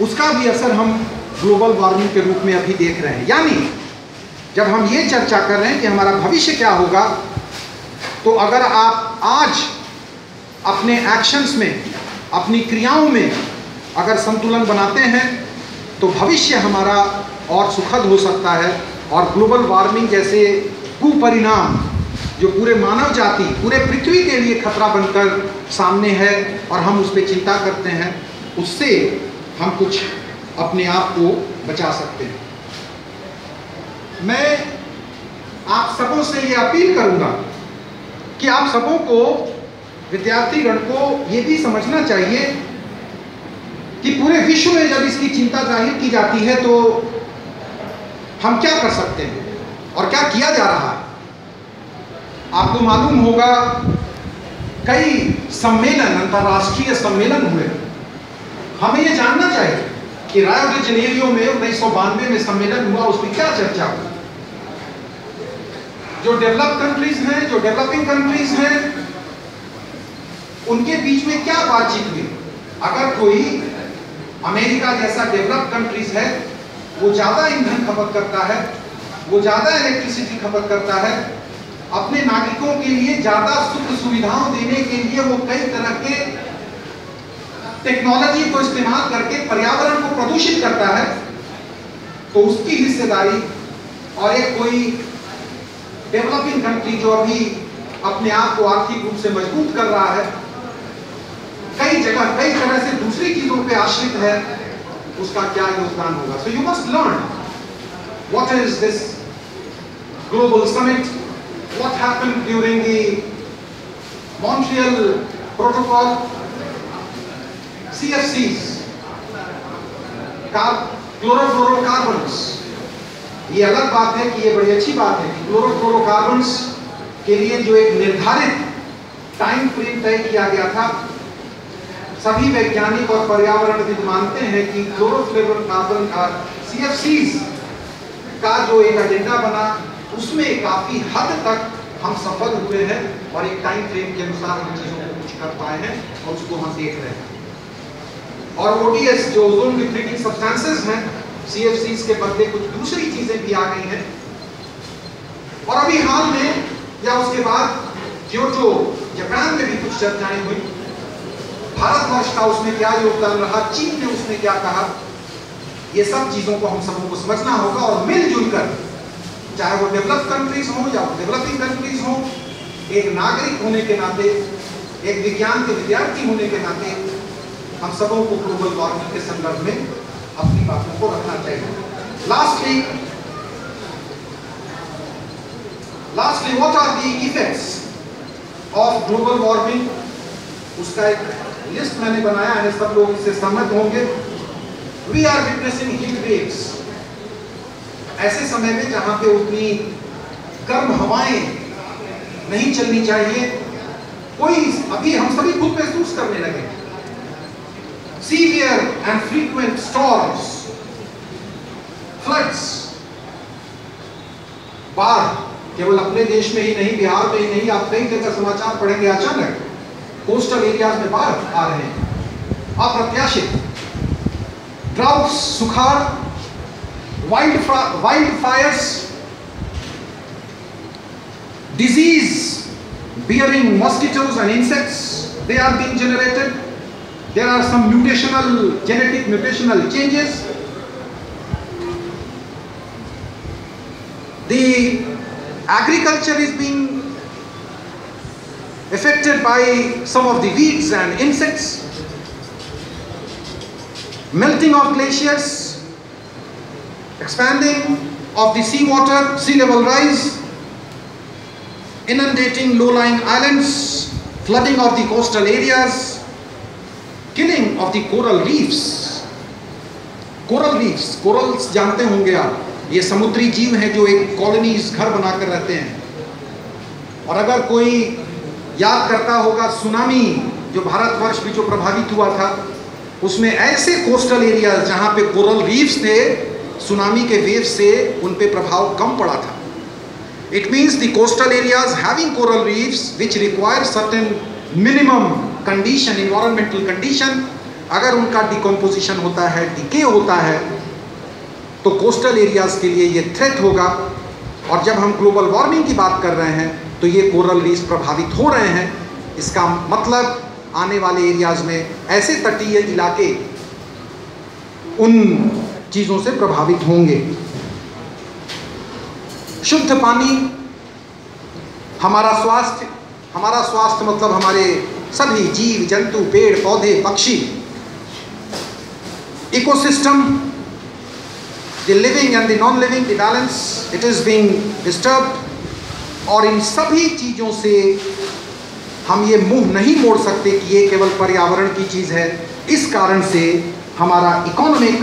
उसका भी असर हम ग्लोबल वार्मिंग के रूप में अभी देख रहे हैं। यानी जब हम ये चर्चा कर रहे हैं कि हमारा भविष्य क्या होगा, तो अगर आप आज अपने एक्शंस में, अपनी क्रियाओं में अगर संतुलन बनाते हैं तो भविष्य हमारा और सुखद हो सकता है। और ग्लोबल वार्मिंग जैसे कुपरिणाम जो पूरे मानव जाति, पूरे पृथ्वी के लिए खतरा बनकर सामने है और हम उस पर चिंता करते हैं, उससे हम कुछ अपने आप को बचा सकते हैं। मैं आप सबों से ये अपील करूंगा कि आप सबों को, विद्यार्थीगण को ये भी समझना चाहिए कि पूरे विश्व में जब इसकी चिंता जाहिर की जाती है तो हम क्या कर सकते हैं और क्या किया जा रहा है। आपको मालूम होगा कई सम्मेलन, अंतर्राष्ट्रीय सम्मेलन हुए। हमें ये जानना चाहिए कि रियो डी जेनेरियो में 1992 में सम्मेलन हुआ, उसमें क्या चर्चा हुई। जो डेवलप कंट्रीज हैं, जो डेवलपिंग कंट्रीज हैं, उनके बीच में क्या बातचीत हुई। अगर कोई अमेरिका जैसा डेवलप कंट्रीज है, वो ज्यादा ईंधन खपत करता है, वो ज्यादा इलेक्ट्रिसिटी खपत करता है, अपने नागरिकों के लिए ज्यादा सुख सुविधाओं देने के लिए वो कई तरह के टेक्नोलॉजी को इस्तेमाल करके पर्यावरण को प्रदूषित करता है, तो उसकी हिस्सेदारी। और एक कोई डेवलपिंग कंट्री जो अभी अपने आप को आर्थिक रूप से मजबूत कर रहा है, कई जगह कई तरह से दूसरी चीजों पे आश्रित है, उसका क्या योगदान होगा। So you must learn what is this global summit, what happened during the Montreal protocol, CFCs, chlorofluorocarbons. ये अलग बात है कि ये बड़ी अच्छी बात है कि क्लोरोफ्लोरोकार्बन्स के लिए जो एक निर्धारित टाइम फ्रेम तय किया गया था, सभी वैज्ञानिक और पर्यावरणविद मानते हैं कि क्लोरोफ्लोरोकार्बन का CFCs का जो एक एजेंडा बना, उसमें काफी हद तक हम सफल हुए हैं और एक टाइम फ्रेम के अनुसार हम चीजों को कुछ कर पाए हैं और उसको हम देख रहे हैं। और ODS जो ओजोन डिप्लीटिंग सब्सटेंसेस हैं, CFCs के बदले कुछ दूसरी चीजें भी आ गई हैं। और अभी हाल में या उसके बाद क्योटो जापान में भी कुछ चर्चाएं हुई। भारतवर्ष का उसमें क्या योगदान रहा, चीन ने उसमें क्या कहा, ये सब चीजों को हम सबों को समझना होगा और मिलजुल कर, चाहे वो डेवलप कंट्रीज हो या डेवलपिंग कंट्रीज हो, एक नागरिक होने के नाते, एक विज्ञान के विद्यार्थी होने के नाते हम सबों को ग्लोबल वार्मिंग के संदर्भ में अपनी बातों को रखना चाहिए। Lastly what are the effects of global warming, उसका एक लिस्ट मैंने बनाया है, सब लोग इससे सहमत होंगे। We are witnessing heat waves. ऐसे समय में जहां पे उतनी गर्म हवाएं नहीं चलनी चाहिए, अभी हम सभी खुद महसूस करने लगे। Severe and frequent storms, floods, बाढ़ केवल अपने देश में ही नहीं, बिहार में ही नहीं, आप कई जगह समाचार पढ़ेंगे, अचानक कोस्टल एरियाज में बाढ़ आ रहे हैं, अप्रत्याशित। ड्राउट्स, सुखाड़, wild Fyers, disease bearing mosquitoes and insects, they are being generated. There are some genetic mutational changes. The agriculture is being affected by some of the weeds and insects. Melting of glaciers, expanding of the seawater, sea level rise, inundating low-lying islands, flooding of the coastal areas, killing of the coral reefs. Corals जानते होंगे आप, ये समुद्री जीव हैं जो एक colonies, घर बनाकर रहते हैं। और अगर कोई याद करता होगा सुनामी जो भारतवर्ष भी जो प्रभावित हुआ था, उसमें ऐसे कोस्टल एरियाज जहां पे कोरल रीफ्स थे, सुनामी के वेव से उन पे प्रभाव कम पड़ा था। It means the coastal areas having coral reefs which require certain minimum condition, environmental condition, अगर उनका डिकम्पोजिशन होता है, डिके होता है, तो कोस्टल एरियाज के लिए ये थ्रेट होगा। और जब हम ग्लोबल वार्मिंग की बात कर रहे हैं तो ये कोरल रीफ्स प्रभावित हो रहे हैं। इसका मतलब आने वाले एरियाज में ऐसे तटीय इलाके उन चीज़ों से प्रभावित होंगे। शुद्ध पानी, हमारा स्वास्थ्य मतलब हमारे सभी जीव जंतु, पेड़ पौधे, पक्षी, ecosystem, the living and the non living, the balance, it is being disturbed. और इन सभी चीज़ों से हम ये मुंह नहीं मोड़ सकते कि ये केवल पर्यावरण की चीज़ है। इस कारण से हमारा economic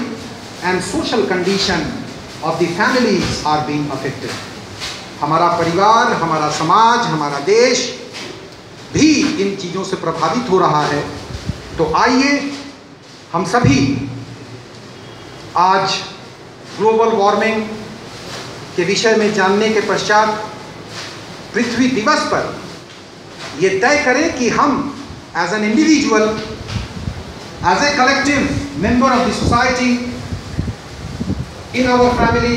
and social condition of the families are being affected. हमारा परिवार, हमारा समाज, हमारा देश भी इन चीज़ों से प्रभावित हो रहा है। तो आइए हम सभी आज ग्लोबल वार्मिंग के विषय में जानने के पश्चात पृथ्वी दिवस पर ये तय करें कि हम as an individual, as a collective member of the society, in our family,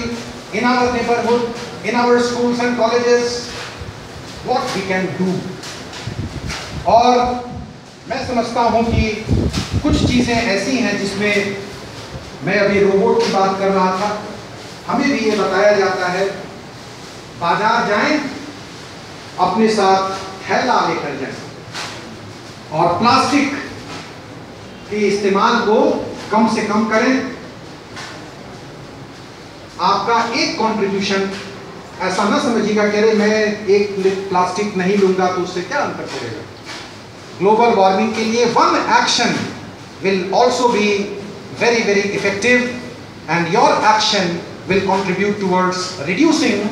in our neighbourhood, in our schools and colleges, what we can do। और मैं समझता हूँ कि कुछ चीज़ें ऐसी हैं जिसमें, मैं अभी रोबोट की बात कर रहा था, हमें भी ये बताया जाता है बाजार जाएं, अपने साथ थैला लेकर जाएं और प्लास्टिक के इस्तेमाल को कम से कम करें। आपका एक कंट्रीब्यूशन, ऐसा ना समझिएगा कि अरे मैं एक प्लास्टिक नहीं लूंगा तो उससे क्या अंतर पड़ेगा। ग्लोबल वार्मिंग के लिए one action will also be very very effective and your action will contribute towards reducing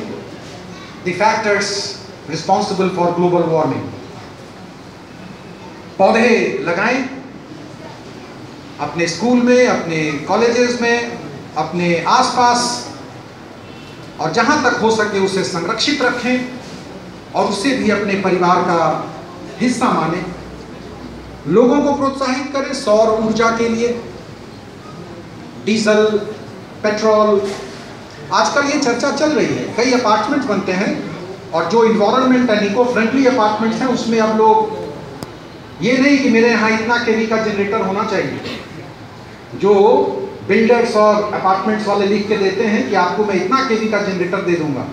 the factors responsible for global warming. पौधे लगाएं अपने स्कूल में, अपने कॉलेजेस में, अपने आसपास, और जहाँ तक हो सके उसे संरक्षित रखें और उसे भी अपने परिवार का हिस्सा माने। लोगों को प्रोत्साहित करें सौर ऊर्जा के लिए, डीजल, पेट्रोल। आजकल ये चर्चा चल रही है, कई अपार्टमेंट्स बनते हैं और जो environment and eco friendly apartments हैं उसमें अब लोग ये नहीं कि मेरे यहाँ इतना केवी का जनरेटर होना चाहिए। जो बिल्डर्स और अपार्टमेंट्स वाले लिख के देते हैं कि आपको मैं इतना केवी का जनरेटर दे दूंगा।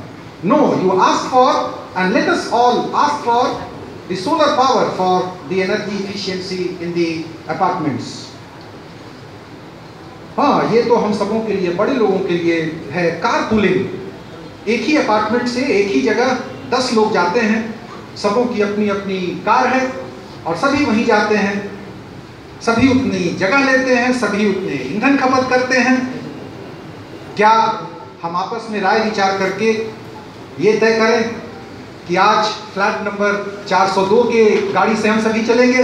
No, you ask for and let us all ask for the solar power for the energy efficiency in the apartments. हाँ, ये तो हम सबों के लिए, बड़े लोगों के लिए है। कार पूलिंग, एक ही अपार्टमेंट से एक ही जगह 10 लोग जाते हैं, सबों की अपनी अपनी कार है और सभी वहीं जाते हैं, सभी उतनी जगह लेते हैं, सभी उतने ईंधन खपत करते हैं। क्या हम आपस में राय विचार करके ये तय करें कि आज फ्लैट नंबर 402 के गाड़ी से हम सभी चलेंगे,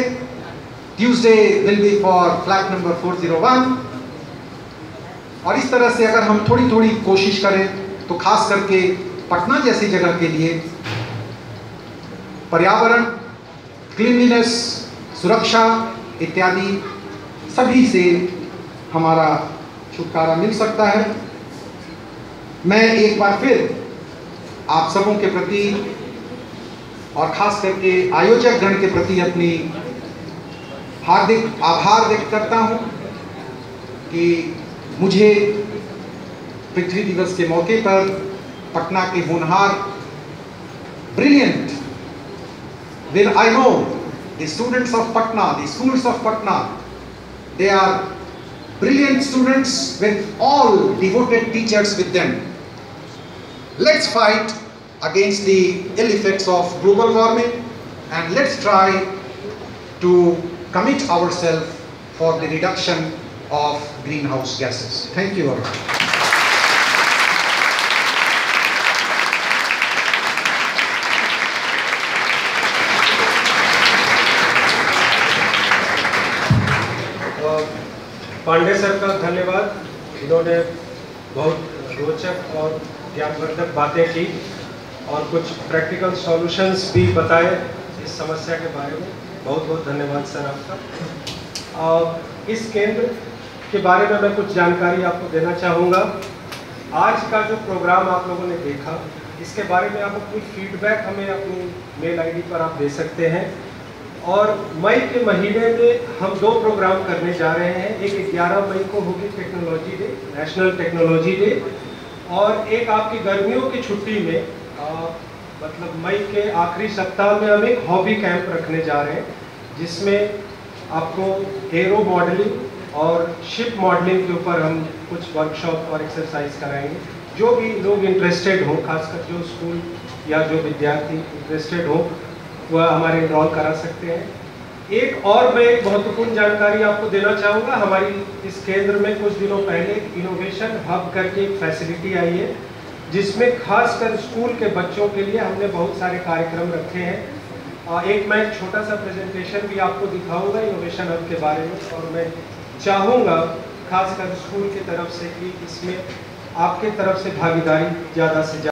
Tuesday will be for flat number 401। और इस तरह से अगर हम थोड़ी थोड़ी कोशिश करें तो खास करके पटना जैसी जगह के लिए पर्यावरण, क्लीनलीनेस, सुरक्षा इत्यादि सभी से हमारा छुटकारा मिल सकता है। मैं एक बार फिर आप सबों के प्रति और खास करके आयोजक गण के प्रति अपनी हार्दिक आभार व्यक्त करता हूं कि मुझे पृथ्वी दिवस के मौके पर पटना के होनहार brilliant, well I know the students of Patna, the schools of Patna, they are brilliant students with all devoted teachers with them. Let's fight against the ill effects of global warming and let's try to commit ourselves for the reduction of greenhouse gases. Thank you very much. Pandey sir का धन्यवाद। इन्होंने बहुत रोचक और ज्ञानवर्धक बातें की और कुछ प्रैक्टिकल सॉल्यूशंस भी बताए इस समस्या के बारे में। बहुत बहुत धन्यवाद सर आपका। इस केंद्र के बारे में मैं कुछ जानकारी आपको देना चाहूँगा। आज का जो प्रोग्राम आप लोगों ने देखा, इसके बारे में आप अपनी फीडबैक हमें अपनी मेल आईडी पर आप दे सकते हैं। और मई के महीने में हम 2 प्रोग्राम करने जा रहे हैं। एक 11 मई को होगी technology day, national technology day, और एक आपकी गर्मियों की छुट्टी में मतलब मई के आखिरी सप्ताह में हम एक हॉबी कैंप रखने जा रहे हैं, जिसमें आपको एरो मॉडलिंग और शिप मॉडलिंग के ऊपर हम कुछ वर्कशॉप और एक्सरसाइज कराएंगे। जो भी लोग इंटरेस्टेड हो, खासकर जो स्कूल या जो विद्यार्थी इंटरेस्टेड हो, वह हमारे इनरोल करा सकते हैं। एक और मैं एक महत्वपूर्ण जानकारी आपको देना चाहूँगा। हमारी इस केंद्र में कुछ दिनों पहले इनोवेशन हब करके एक फैसिलिटी आई है, जिसमें खासकर स्कूल के बच्चों के लिए हमने बहुत सारे कार्यक्रम रखे हैं। एक मैं छोटा सा प्रेजेंटेशन भी आपको दिखाऊंगा इनोवेशन हब के बारे में, और मैं चाहूँगा खासकर स्कूल की तरफ से कि इसमें आपके तरफ से भागीदारी ज़्यादा से ज़्यादा